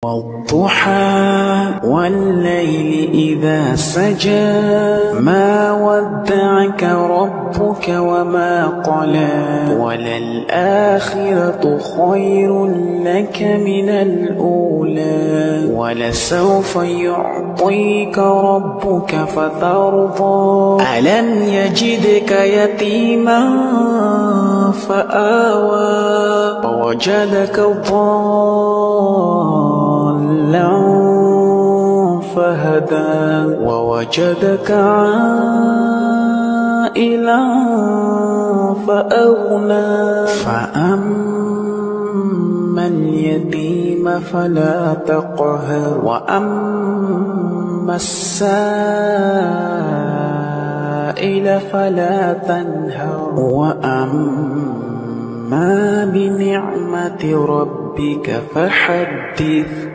والضحى والليل إذا سجى ما ودعك ربك وما قلى وللآخرة خير لك من الأولى ولسوف يعطيك ربك فترضى ألم يجدك يتيما فآوى ووجدك ضالا فهدى ووجدك عائلا فأغنى فأما اليتيم فلا تقهر وأما السائل فلا تنهر وأما بنعمة ربك فحدث.